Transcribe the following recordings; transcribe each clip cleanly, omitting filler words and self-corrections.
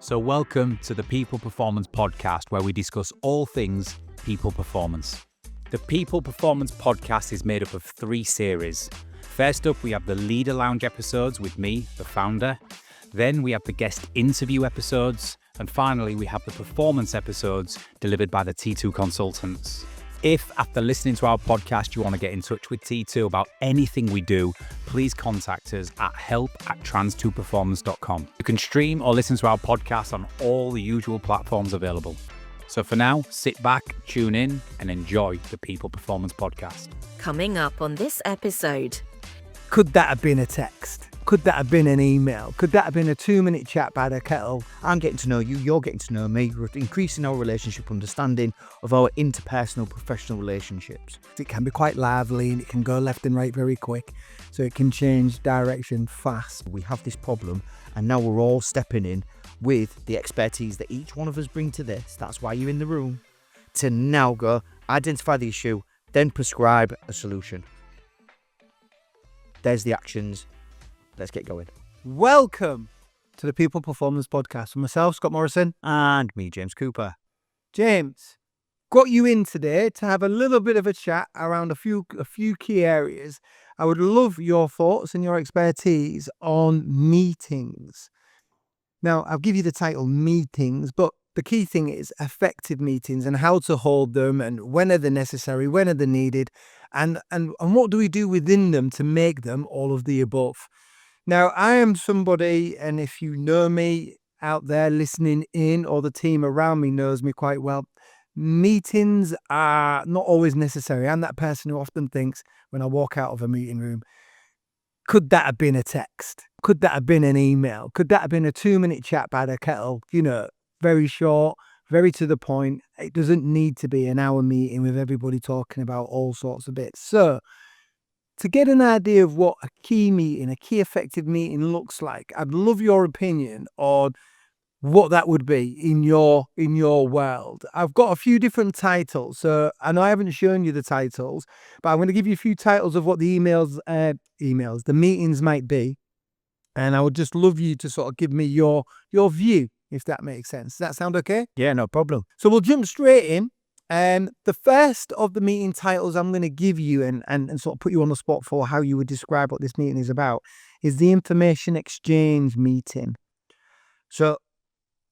So welcome to the People Performance Podcast, where we discuss all things people performance. The People Performance Podcast is made up of 3 series. First up, we have the Leader Lounge episodes with me, the founder. Then we have the guest interview episodes. And finally, we have the performance episodes delivered by the T2 consultants. If, after listening to our podcast, you want to get in touch with T2 about anything we do, please contact us at help@trans2performance.com. You can stream or listen to our podcast on all the usual platforms available. So for now, sit back, tune in, and enjoy the People Performance Podcast. Coming up on this episode. Could that have been a text? Could that have been an email? Could that have been a 2-minute chat by the kettle? I'm getting to know you, you're getting to know me. We're increasing our relationship understanding of our interpersonal professional relationships. It can be quite lively and it can go left and right very quick, so it can change direction fast. We have this problem and now we're all stepping in with the expertise that each one of us bring to this. That's why you're in the room, to now go identify the issue, then prescribe a solution. There's the actions. Let's get going. Welcome to the People Performance Podcast with myself, Scott Morrison. And me, James Cooper. James, got you in today to have a little bit of a chat around a few key areas. I would love your thoughts and your expertise on meetings. Now, I'll give you the title meetings, but the key thing is effective meetings and how to hold them and when are they necessary, when are they needed, and what do we do within them to make them all of the above. Now, I am somebody, and if you know me out there listening in, or the team around me knows me quite well, meetings are not always necessary. I'm that person who often thinks when I walk out of a meeting room, could that have been a text? Could that have been an email? Could that have been a 2-minute chat by the kettle? Very short, very to the point. It doesn't need to be an hour meeting with everybody talking about all sorts of bits. So, to get an idea of what a key meeting, a key effective meeting looks like, I'd love your opinion on what that would be in your world. I've got a few different titles, so I know I haven't shown you the titles, but I'm going to give you a few titles of what the the meetings might be, and I would just love you to sort of give me your view, if that makes sense. Does that sound okay? Yeah, no problem. So we'll jump straight in. The first of the meeting titles I'm going to give you and sort of put you on the spot for how you would describe what this meeting is about is the information exchange meeting. So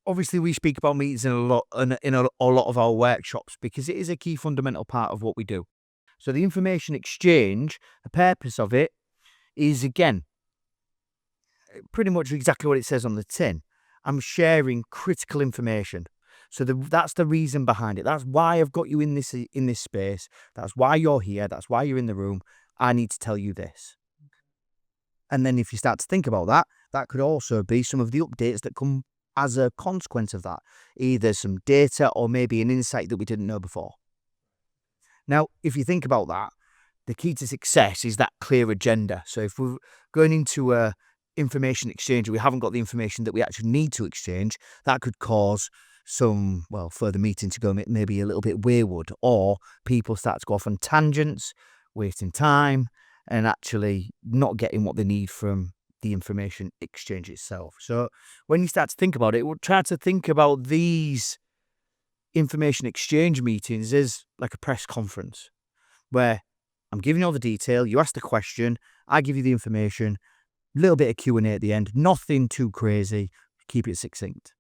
obviously we speak about meetings in a lot of our workshops because it is a key fundamental part of what we do. So the information exchange, the purpose of it is, again, pretty much exactly what it says on the tin. I'm sharing critical information. So that's the reason behind it. That's why I've got you in this space. That's why you're here. That's why you're in the room. I need to tell you this. And then if you start to think about that, that could also be some of the updates that come as a consequence of that. Either some data or maybe an insight that we didn't know before. Now, if you think about that, the key to success is that clear agenda. So if we're going into a information exchange and we haven't got the information that we actually need to exchange, that could cause some, further meeting to go maybe a little bit wayward, or people start to go off on tangents, wasting time, and actually not getting what they need from the information exchange itself. So when you start to think about it, we'll try to think about these information exchange meetings as like a press conference, where I'm giving you all the detail, you ask the question, I give you the information, a little bit of Q&A at the end, nothing too crazy, keep it succinct.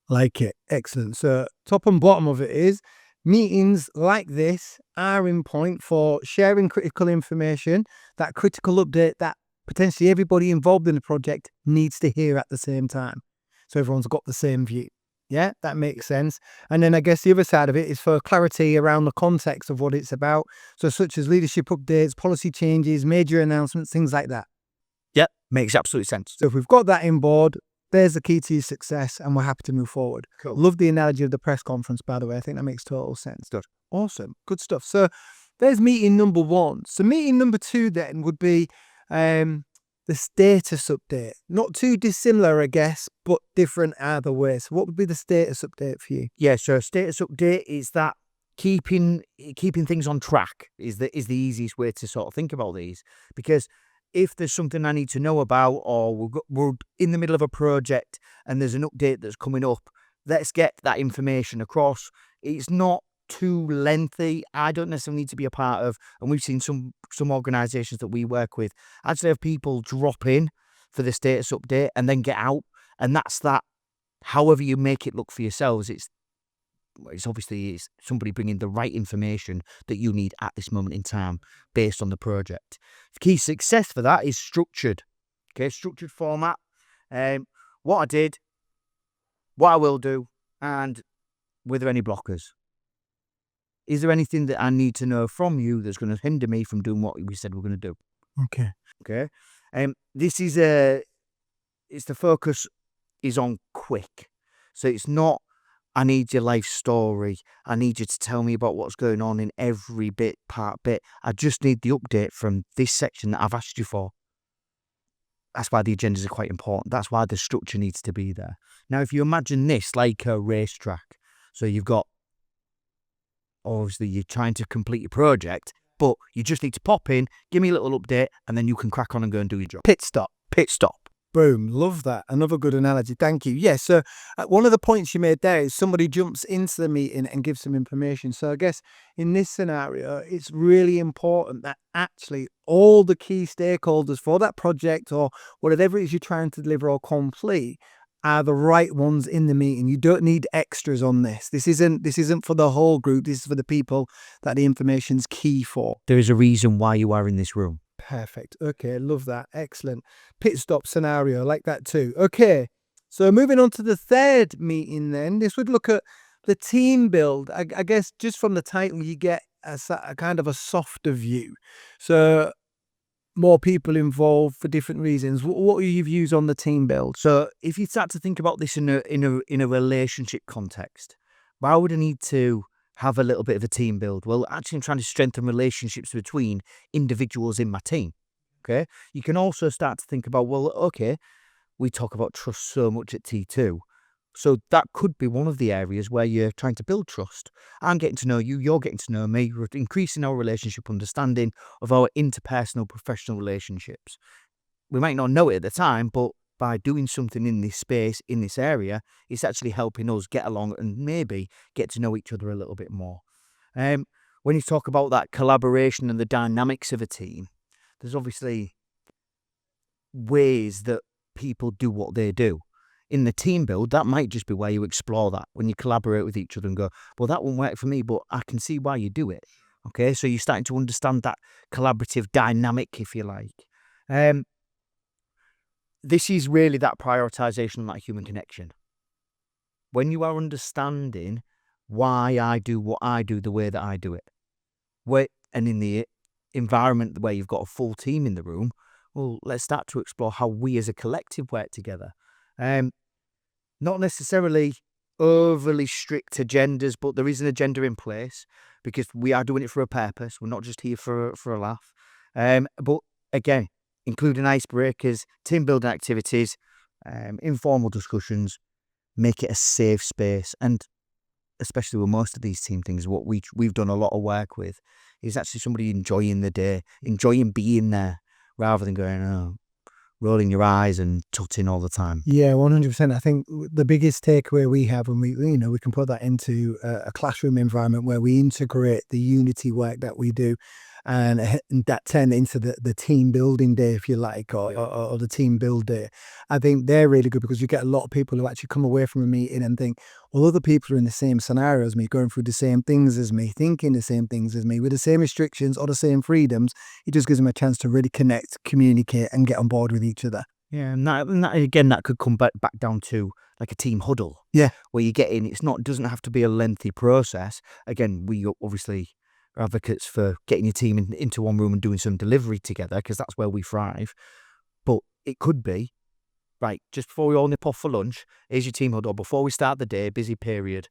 Like it. Excellent. So top and bottom of it is meetings like this are in point for sharing critical information, that critical update that potentially everybody involved in the project needs to hear at the same time. So everyone's got the same view. Yeah, that makes sense. And then I guess the other side of it is for clarity around the context of what it's about. So such as leadership updates, policy changes, major announcements, things like that. Yep, makes absolute sense. So if we've got that in board, there's the key to your success, and we're happy to move forward. Cool. Love the analogy of the press conference, by the way. I think that makes total sense. Good. Awesome. Good stuff. So there's meeting number 1. So meeting number 2 then would be the status update. Not too dissimilar, I guess, but different either way. So what would be the status update for you? Yeah, so status update is that keeping things on track is the easiest way to sort of think about these, because if there's something I need to know about, or we're in the middle of a project and there's an update that's coming up, let's get that information across. It's not too lengthy. I don't necessarily need to be a part of, and we've seen some organisations that we work with actually have people drop in for the status update and then get out, and that's that. However you make it look for yourselves, it's obviously somebody bringing the right information that you need at this moment in time based on the project. The key success for that is structured. Okay, structured format. What I did, what I will do, and were there any blockers? Is there anything that I need to know from you that's going to hinder me from doing what we said we're going to do? Okay. Okay. This is it's the focus is on quick. So it's not, I need your life story. I need you to tell me about what's going on in every bit. I just need the update from this section that I've asked you for. That's why the agendas are quite important. That's why the structure needs to be there. Now, if you imagine this like a racetrack, so you've got, obviously you're trying to complete your project, but you just need to pop in, give me a little update, and then you can crack on and go and do your job. Pit stop. Boom. Love that. Another good analogy. Thank you. Yes. So one of the points you made there is somebody jumps into the meeting and gives some information. So I guess in this scenario, it's really important that actually all the key stakeholders for that project or whatever it is you're trying to deliver or complete are the right ones in the meeting. You don't need extras on this. This isn't for the whole group. This is for the people that the information's key for. There is a reason why you are in this room. Perfect. Okay, love that. Excellent. Pit stop scenario, like that too. Okay, so moving on to the third meeting then. This would look at the team build. I guess just from the title you get a kind of a softer view. So more people involved for different reasons. What are your views on the team build? So if you start to think about this in a relationship context, why would I need to have a little bit of a team build? Well, actually I'm trying to strengthen relationships between individuals in my team. Okay. You can also start to think about, well, okay, we talk about trust so much at T2. So that could be one of the areas where you're trying to build trust. I'm getting to know you, you're getting to know me, we're increasing our relationship understanding of our interpersonal professional relationships. We might not know it at the time, but by doing something in this space, in this area, it's actually helping us get along and maybe get to know each other a little bit more. When you talk about that collaboration and the dynamics of a team, there's obviously ways that people do what they do. In the team build, that might just be where you explore that, when you collaborate with each other and go, well, that won't work for me, but I can see why you do it. Okay, so you're starting to understand that collaborative dynamic, if you like. This is really that prioritization of that human connection. When you are understanding why I do what I do the way that I do it, and in the environment where you've got a full team in the room, well, let's start to explore how we as a collective work together. Not necessarily overly strict agendas, but there is an agenda in place because we are doing it for a purpose. We're not just here for a laugh. But again, including icebreakers, team building activities, informal discussions, make it a safe space. And especially with most of these team things, what we've done a lot of work with is actually somebody enjoying the day, enjoying being there, rather than going, rolling your eyes and tutting all the time. Yeah, 100%. I think the biggest takeaway we have, and we can put that into a classroom environment where we integrate the unity work that we do, and that turn into the team building day, if you like, or the team build day. I think they're really good because you get a lot of people who actually come away from a meeting and think, well, other people are in the same scenario as me, going through the same things as me, thinking the same things as me, with the same restrictions or the same freedoms. It just gives them a chance to really connect, communicate, and get on board with each other. Yeah, and that again, that could come back down to like a team huddle. Yeah, where you get in. It doesn't have to be a lengthy process. Again, we obviously are advocates for getting your team into one room and doing some delivery together because that's where we thrive. But it could be, right, just before we all nip off for lunch, here's your team huddle. Before we start the day, busy period,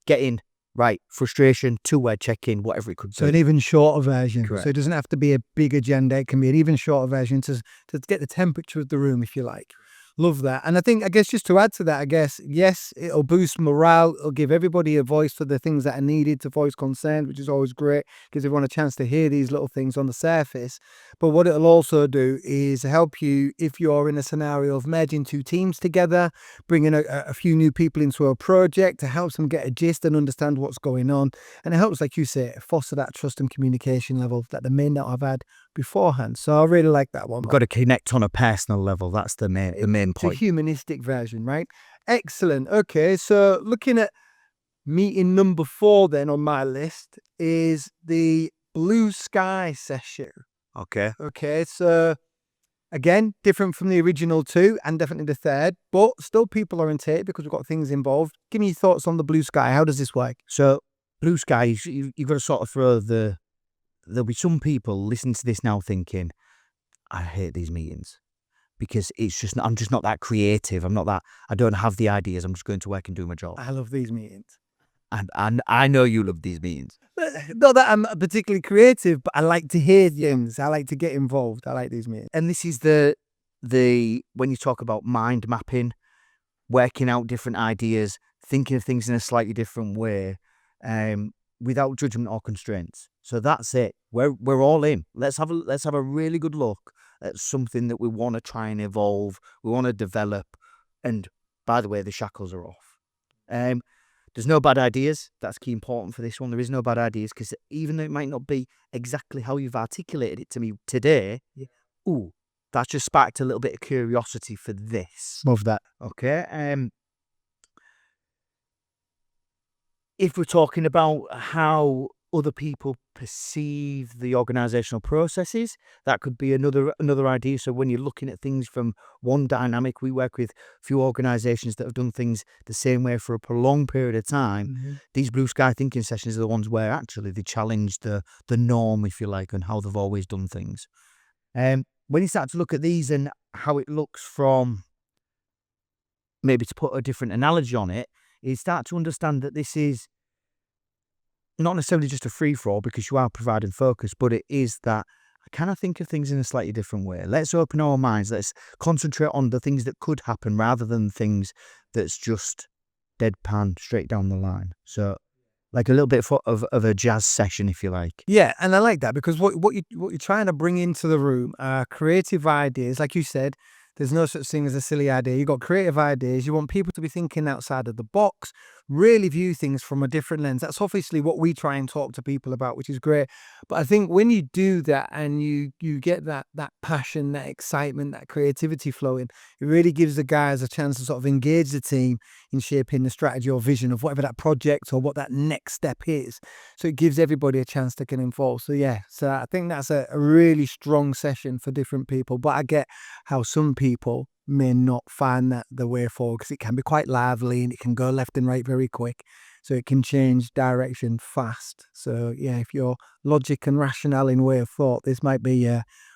get in. Right, frustration, two-word check-in, whatever it could be. So an even shorter version. Correct. So it doesn't have to be a big agenda. It can be an even shorter version to get the temperature of the room, if you like. Love that. And I guess just to add to that, yes, it'll boost morale. It'll give everybody a voice for the things that are needed to voice concern, which is always great. Gives everyone a chance to hear these little things on the surface. But what it'll also do is help you if you're in a scenario of merging two teams together, bringing a few new people into a project to help them get a gist and understand what's going on. And it helps, like you say, foster that trust and communication level that they may not have had beforehand. So I really like that one. We've got to connect on a personal level. That's the main It's a point. humanistic version, right? Excellent. Okay, so looking at meeting number 4 then on my list is the blue sky session. Okay. Okay, so again, different from the original 2 and definitely the third, but still people oriented because we've got things involved. Give me your thoughts on the blue sky. How does this work? So blue skies, you've got to sort of throw there'll be some people listening to this now thinking, I hate these meetings because I'm just not that creative. I don't have the ideas. I'm just going to work and do my job. I love these meetings. And I know you love these meetings. Not that I'm particularly creative, but I like to hear things. I like to get involved. I like these meetings. And this is when you talk about mind mapping, working out different ideas, thinking of things in a slightly different way, without judgment or constraints. So that's it. We're all in. Let's have a really good look at something that we want to try and evolve, we want to develop. And by the way, the shackles are off. There's no bad ideas. That's key important for this one. There is no bad ideas because even though it might not be exactly how you've articulated it to me today, that's just sparked a little bit of curiosity for this. Love that. Okay. If we're talking about how other people perceive the organisational processes, that could be another idea. So when you're looking at things from one dynamic, we work with a few organisations that have done things the same way for a prolonged period of time. Mm-hmm. These blue sky thinking sessions are the ones where actually they challenge the norm, if you like, and how they've always done things. When you start to look at these and how it looks from, maybe to put a different analogy on it, you start to understand that this is not necessarily just a free-for-all because you are providing focus, but it is that I kind of think of things in a slightly different way. Let's open our minds. Let's concentrate on the things that could happen rather than things that's just deadpan straight down the line. So like a little bit of a jazz session, if you like. Yeah, and I like that because what you're trying to bring into the room are creative ideas. Like you said, there's no such thing as a silly idea. You've got creative ideas. You want people to be thinking outside of the box, really view things from a different lens. That's obviously what we try and talk to people about, which is great. But I think when you do that and you get that passion, that excitement, that creativity flowing, it really gives the guys a chance to sort of engage the team in shaping the strategy or vision of whatever that project or what that next step is. So it gives everybody a chance to get involved. So yeah, so I think that's a really strong session for different people. But I get how some people may not find that the way forward because it can be quite lively and it can go left and right very quick. So it can change direction fast. So yeah, if you're logic and rationale in way of thought, this might be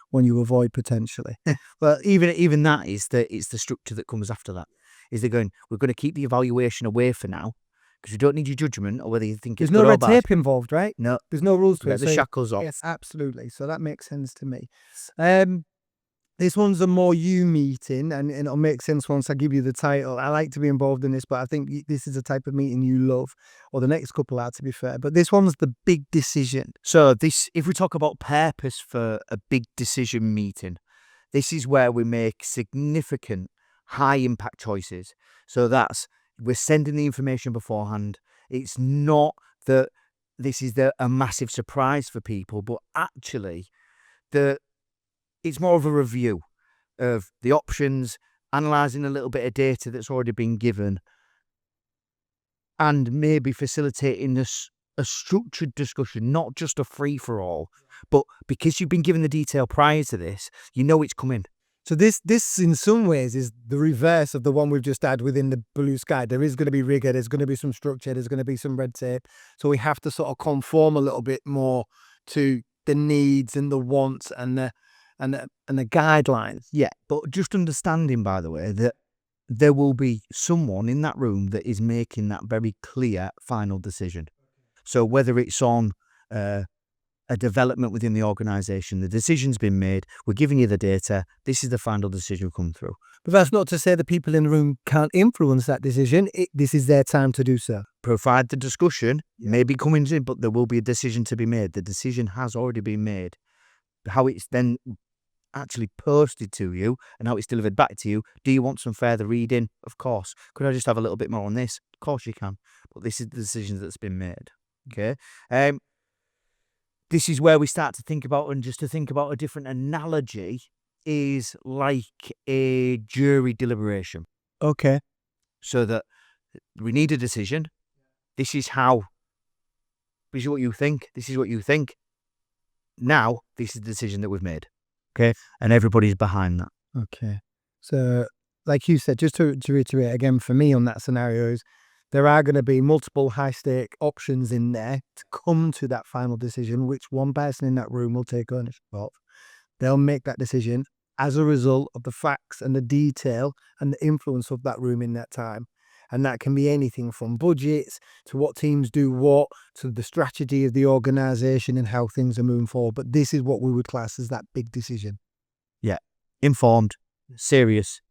one you avoid potentially. Well, even that is it's the structure that comes after that. Is they're going, we're going to keep the evaluation away for now because we don't need your judgment or whether you think There's it's no good or red bad. tape involved, right? No, There's no rules to let it. the shackles off. Yes, absolutely. So that makes sense to me. This one's a more you meeting, and it'll make sense once I give you the title. I like to be involved in this, but I think this is the type of meeting you love, or the next couple are, to be fair. But this one's the big decision. So if we talk about purpose for a big decision meeting, this is where we make significant high impact choices. So we're sending the information beforehand. It's not that this is a massive surprise for people, but actually it's more of a review of the options, analysing a little bit of data that's already been given, and maybe facilitating a structured discussion, not just a free-for-all. But because you've been given the detail prior to this, you know it's coming. So this in some ways is the reverse of the one we've just had within the blue sky. There is going to be rigor, there's going to be some structure, there's going to be some red tape. So we have to sort of conform a little bit more to the needs and the wants and the guidelines. Yeah, but just understanding, by the way, that there will be someone in that room that is making that very clear final decision. So whether it's on a development within the organisation. The decision's been made. We're giving you the data. This is the final decision come through. But that's not to say the people in the room can't influence that decision. This is their time to do so. Provide the discussion, maybe coming in, but there will be a decision to be made. The decision has already been made. How it's then actually posted to you and how it's delivered back to you. Do you want some further reading? Of course. Could I just have a little bit more on this? Of course you can. But this is the decision that's been made. Okay. This is where we start to think about, and just to think about a different analogy, is like a jury deliberation. Okay. So that we need a decision. This is what you think. This is what you think. Now, this is the decision that we've made. Okay. And everybody's behind that. Okay. So, like you said, just to reiterate again, for me on that scenario is there are going to be multiple high-stake options in there to come to that final decision, which one person in that room will take ownership of. They'll make that decision as a result of the facts and the detail and the influence of that room in that time. And that can be anything from budgets to what teams do what, to the strategy of the organisation and how things are moving forward. But this is what we would class as that big decision. Yeah. Informed, serious,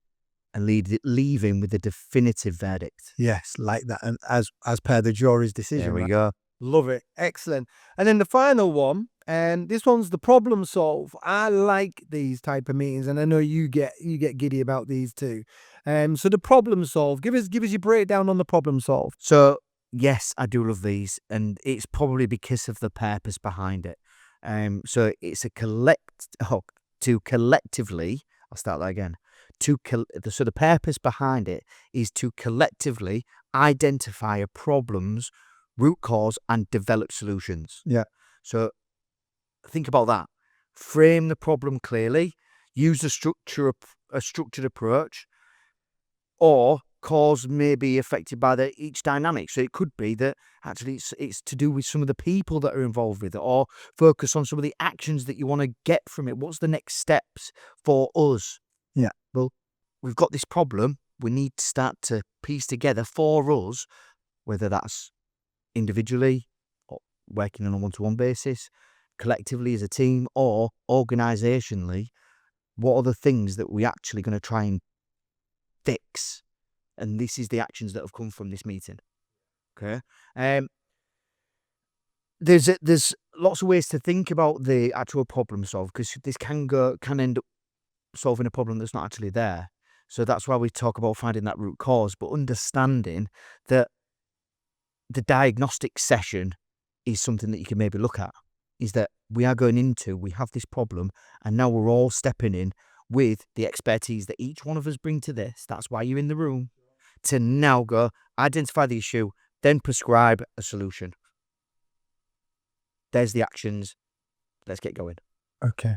and leaving with a definitive verdict. Yes, like that. And as per the jury's decision. There we right? go. Love it. Excellent. And then the final one, and this one's the problem solve. I like these type of meetings, and I know you get giddy about these too. So the problem solve. Give us your breakdown on the problem solve. So yes, I do love these, and it's probably because of the purpose behind it. So it's to collectively. I'll start that again. So the purpose behind it is to collectively identify a problem's root cause and develop solutions. Yeah. So think about that. Frame the problem clearly. Use a structured approach, or cause may be affected by each dynamic. So it could be that actually it's to do with some of the people that are involved with it, or focus on some of the actions that you want to get from it. What's the next steps for us? Yeah. Well, we've got this problem. We need to start to piece together for us, whether that's individually or working on a one-to-one basis, collectively as a team, or organisationally, what are the things that we're actually going to try and fix? And this is the actions that have come from this meeting. Okay. There's lots of ways to think about the actual problem solve, because this can end up solving a problem that's not actually there. So that's why we talk about finding that root cause, but understanding that the diagnostic session is something that you can maybe look at, is that we have this problem, and now we're all stepping in with the expertise that each one of us bring to this. That's why you're in the room, to now go identify the issue, then prescribe a solution. There's the actions. Let's get going. Okay.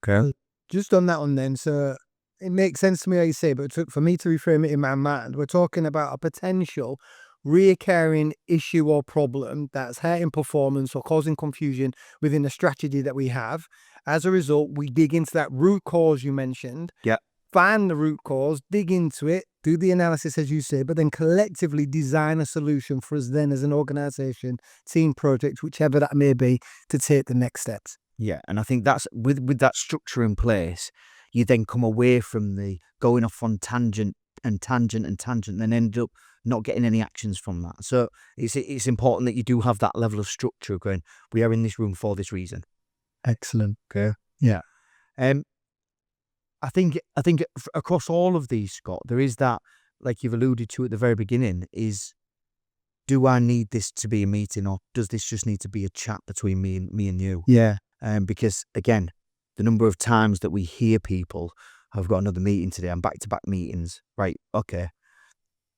Okay. Just on that one then, so it makes sense to me how you say, but for me to reframe it in my mind, we're talking about a potential reoccurring issue or problem that's hurting performance or causing confusion within the strategy that we have. As a result, we dig into that root cause you mentioned. Yeah. Find the root cause, dig into it, do the analysis as you say, but then collectively design a solution for us then as an organisation, team, project, whichever that may be, to take the next steps. Yeah, and I think that's with that structure in place, you then come away from the going off on tangent, and then end up not getting any actions from that. So it's important that you do have that level of structure going, we are in this room for this reason. Excellent. Okay. Yeah. I think across all of these, Scott, there is that, like you've alluded to at the very beginning, is, do I need this to be a meeting, or does this just need to be a chat between me and you? Yeah. Because again, the number of times that we hear people, I've got another meeting today, I'm back-to-back meetings. Right, okay.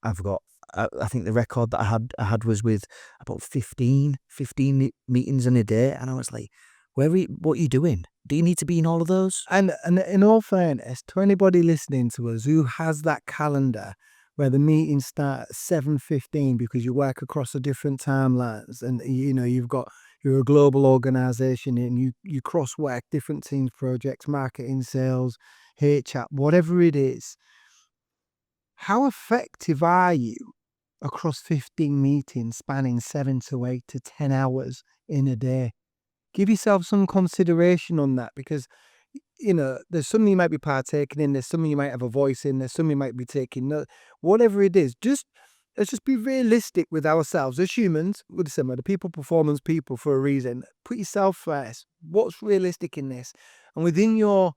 I've got, I think the record that I had was with about 15 meetings in a day, and I was like, what are you doing? Do you need to be in all of those? And in all fairness, to anybody listening to us who has that calendar where the meetings start at 7:15 because you work across the different timelines, and you're a global organisation and you cross work different teams, projects, marketing, sales, HR, whatever it is. How effective are you across 15 meetings spanning 7 to 8 to 10 hours in a day? give yourself some consideration on that, because there's something you might be partaking in, there's something you might have a voice in, there's something you might be taking note. Whatever it is, let's just be realistic with ourselves as humans. Listen, we're the people performance people for a reason. Put yourself first. What's realistic in this? And within your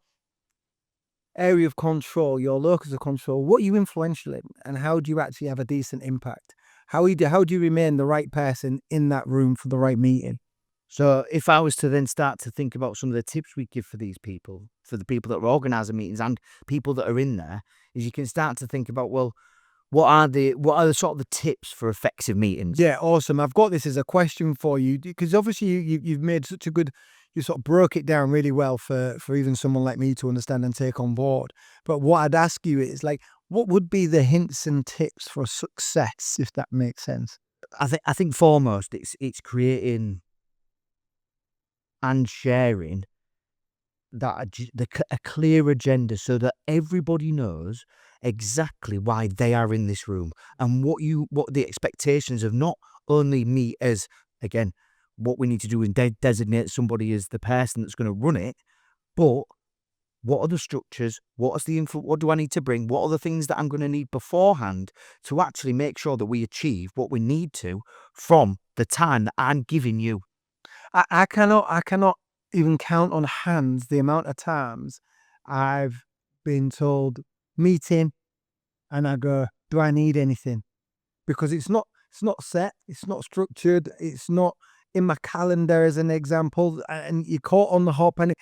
area of control, your locus of control, what are you influential in, and how do you actually have a decent impact? How do you remain the right person in that room for the right meeting? So if I was to then start to think about some of the tips we give for these people, for the people that are organising meetings and people that are in there, is you can start to think about, well, what are the sort of the tips for effective meetings? Yeah, awesome. I've got this as a question for you, because obviously you've made such a good, you sort of broke it down really well for even someone like me to understand and take on board. But what I'd ask you is, like, what would be the hints and tips for success, if that makes sense? I think foremost it's creating and sharing that a clear agenda, so that everybody knows exactly why they are in this room, and what the expectations of not only me as, again, what we need to do is designate somebody as the person that's going to run it, but what are the structures, what do I need to bring, what are the things that I'm going to need beforehand to actually make sure that we achieve what we need to from the time that I'm giving you. I cannot even count on hands the amount of times I've been told meeting, and I go, do I need anything? Because it's not set, it's not structured, it's not in my calendar as an example, and you're caught on the hop, and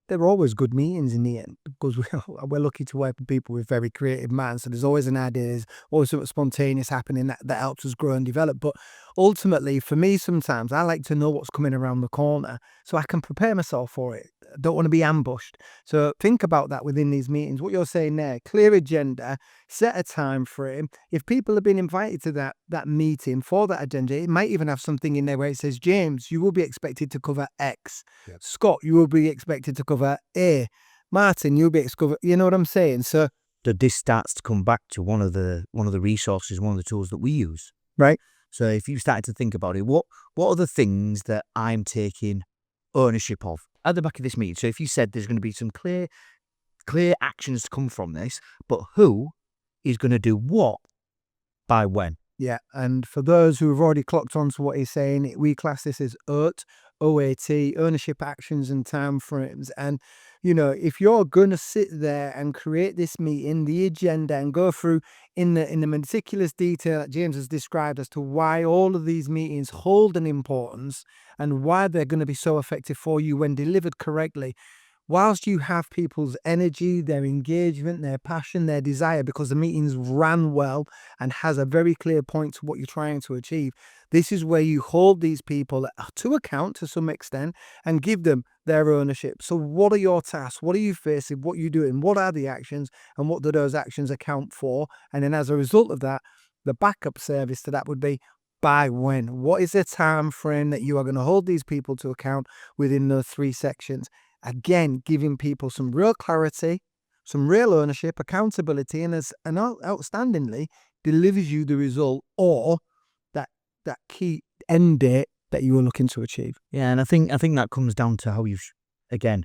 they're always good meetings in the end, because we're lucky to work with people with very creative minds. So there's always an idea, there's always something spontaneous happening that helps us grow and develop. But ultimately, for me, sometimes I like to know what's coming around the corner so I can prepare myself for it. I don't want to be ambushed. So think about that within these meetings. What you're saying there, clear agenda, set a time frame. If people have been invited to that meeting for that agenda, it might even have something in there where it says, James, you will be expected to cover X. Yep. Scott, you will be expected to cover A. Martin, you'll be expected, you know what I'm saying? So this starts to come back to one of the resources, one of the tools that we use. Right. So if you started to think about it, what are the things that I'm taking ownership of at the back of this meeting? So if you said there's going to be some clear actions to come from this, but who is going to do what by when? Yeah, and for those who have already clocked on to what he's saying, we class this as OAT, ownership, actions, and time frames. And if you're going to sit there and create this meeting, the agenda, and go through in the meticulous detail that James has described as to why all of these meetings hold an importance and why they're going to be so effective for you when delivered correctly, whilst you have people's energy, their engagement, their passion, their desire, because the meeting's ran well and has a very clear point to what you're trying to achieve, this is where you hold these people to account to some extent and give them their ownership. So what are your tasks? What are you facing? What are you doing? What are the actions? And what do those actions account for? And then as a result of that, the backup service to that would be, by when? What is the time frame that you are going to hold these people to account within those 3 sections? Again, giving people some real clarity, some real ownership, accountability, and outstandingly delivers you the result or that key end date that you were looking to achieve. Yeah, and I think that comes down to how again,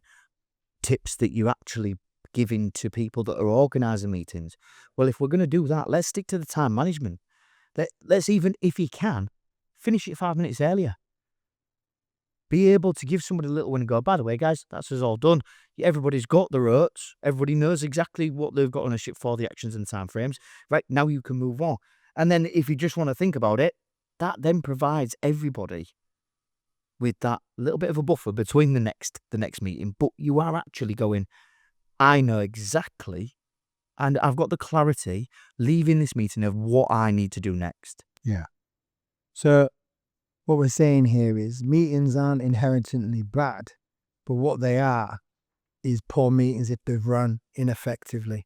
tips that you actually giving to people that are organising meetings. Well, if we're going to do that, let's stick to the time management. Let's even, if you can, finish it 5 minutes earlier. Be able to give somebody a little one and go, by the way, guys, that's us all done. Everybody's got the rotes. Everybody knows exactly what they've got ownership for, the actions and time frames. Right, now you can move on. And then if you just want to think about it, that then provides everybody with that little bit of a buffer between the next meeting. But you are actually going, I know exactly, and I've got the clarity leaving this meeting of what I need to do next. Yeah. So what we're saying here is meetings aren't inherently bad, but what they are is poor meetings if they've run ineffectively.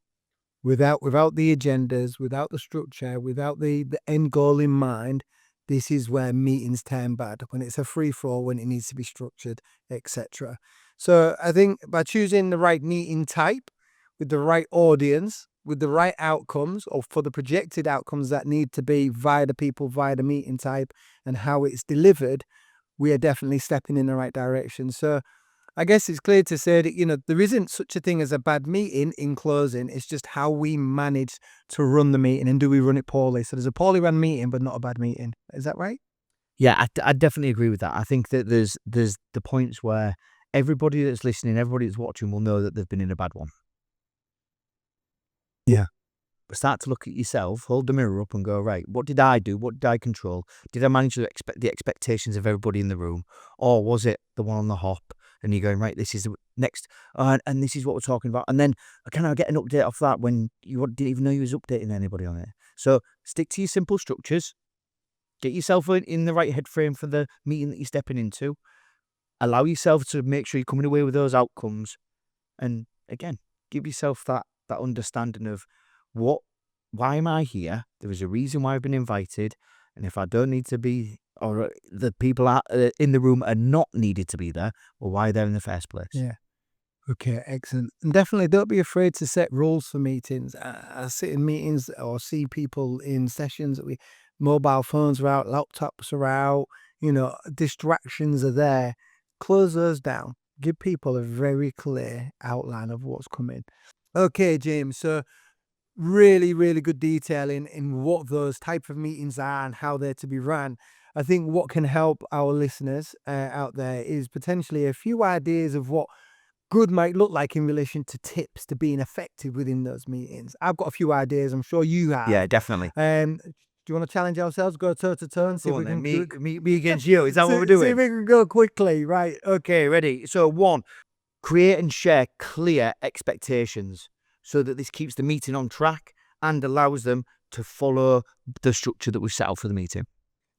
Without the agendas, without the structure, without the end goal in mind, this is where meetings turn bad, when it's a free-for-all, when it needs to be structured, etc. So I think by choosing the right meeting type, with the right audience, with the right outcomes, or for the projected outcomes that need to be via the people, via the meeting type, and how it's delivered, we are definitely stepping in the right direction. So I guess it's clear to say that, there isn't such a thing as a bad meeting in closing. It's just how we manage to run the meeting, and do we run it poorly? So there's a poorly run meeting, but not a bad meeting. Is that right? Yeah, I definitely agree with that. I think that there's the points where everybody that's listening, everybody that's watching will know that they've been in a bad one. Yeah. But start to look at yourself, hold the mirror up and go, right, what did I do? What did I control? Did I manage to expect the expectations of everybody in the room? Or was it the one on the hop? And you're going, right, this is the next, and this is what we're talking about. And then can I get an update off that when you didn't even know you was updating anybody on it? So stick to your simple structures. Get yourself in the right head frame for the meeting that you're stepping into. Allow yourself to make sure you're coming away with those outcomes. And again, give yourself that understanding of why am I here? There is a reason why I've been invited. And if I don't need to be, or the people in the room are not needed to be there, well, why are they in the first place? Yeah. Okay, excellent. And definitely don't be afraid to set rules for meetings. I sit in meetings or see people in sessions that mobile phones are out, laptops are out, distractions are there. Close those down. Give people a very clear outline of what's coming. Okay, James. So really, really good detail in what those type of meetings are and how they're to be run. I think what can help our listeners out there is potentially a few ideas of what good might look like in relation to tips to being effective within those meetings. I've got a few ideas. I'm sure you have. Yeah, definitely. Do you want to challenge ourselves? Go toe to toe and see if we can me against you. Is that what we're doing? See if we can go quickly, right? Okay, ready. So 1, create and share clear expectations so that this keeps the meeting on track and allows them to follow the structure that we've set out for the meeting.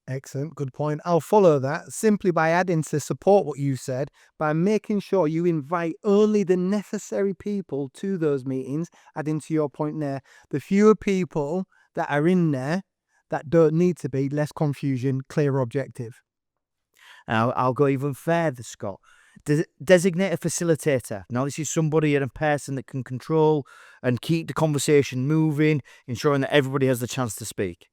Excellent. Good point. I'll follow that simply by adding to support what you said, by making sure you invite only the necessary people to those meetings. Adding to your point there, the fewer people that are in there that don't need to be, less confusion, clear objective. I'll go even further, Scott. Designate a facilitator. Now, this is somebody and a person that can control and keep the conversation moving, ensuring that everybody has the chance to speak.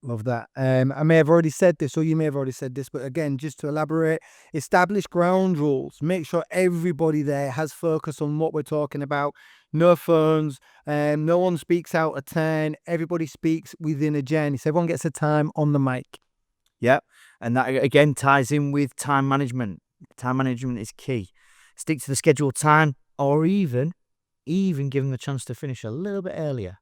Love that. I may have already said this, or you may have already said this, but again, just to elaborate, establish ground rules. Make sure everybody there has focus on what we're talking about. No phones. No one speaks out of turn. Everybody speaks within a journey. So everyone gets a time on the mic. Yep. And that again ties in with time management. Time management is key. Stick to the scheduled time, or even give them the chance to finish a little bit earlier.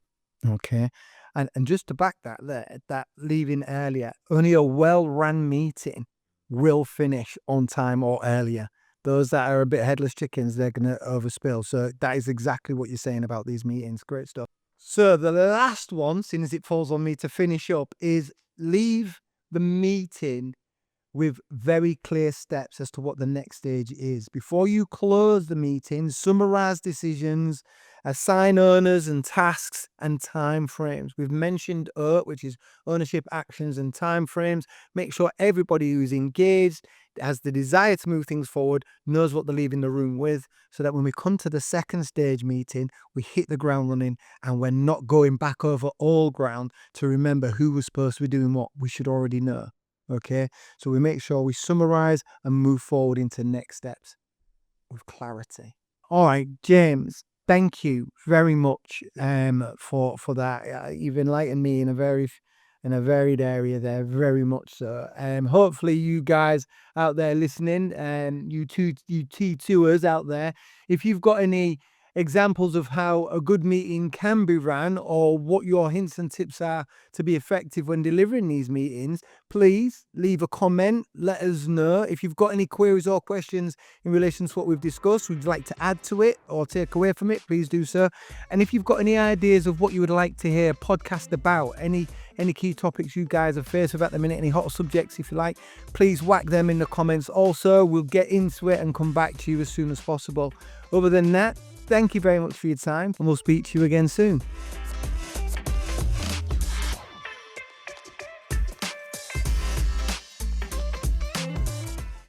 Okay. And just to back that there, that leaving earlier, only a well-run meeting will finish on time or earlier. Those that are a bit headless chickens, they're going to overspill. So that is exactly what you're saying about these meetings. Great stuff. So the last one, seeing as it falls on me to finish up, is leave the meeting with very clear steps as to what the next stage is. Before you close the meeting, summarize decisions, assign owners and tasks and time frames. We've mentioned OAT, which is ownership, actions and time frames. Make sure everybody who's engaged, has the desire to move things forward, knows what they're leaving the room with, so that when we come to the second stage meeting, we hit the ground running and we're not going back over all ground to remember who was supposed to be doing what. We should already know. Okay, so we make sure we summarize and move forward into next steps with clarity. All right, James, thank you very much for that. You've enlightened me in a varied area there, very much so. Hopefully you guys out there listening, and you T2ers out there, if you've got any examples of how a good meeting can be ran, or what your hints and tips are to be effective when delivering these meetings, please leave a comment. Let us know. If you've got any queries or questions in relation to what we've discussed, would you like to add to it or take away from it, please do so. And if you've got any ideas of what you would like to hear podcast about, any key topics you guys are faced with at the minute, any hot subjects if you like, please whack them in the comments. Also, we'll get into it and come back to you as soon as possible. Other than that, thank you very much for your time, and we'll speak to you again soon.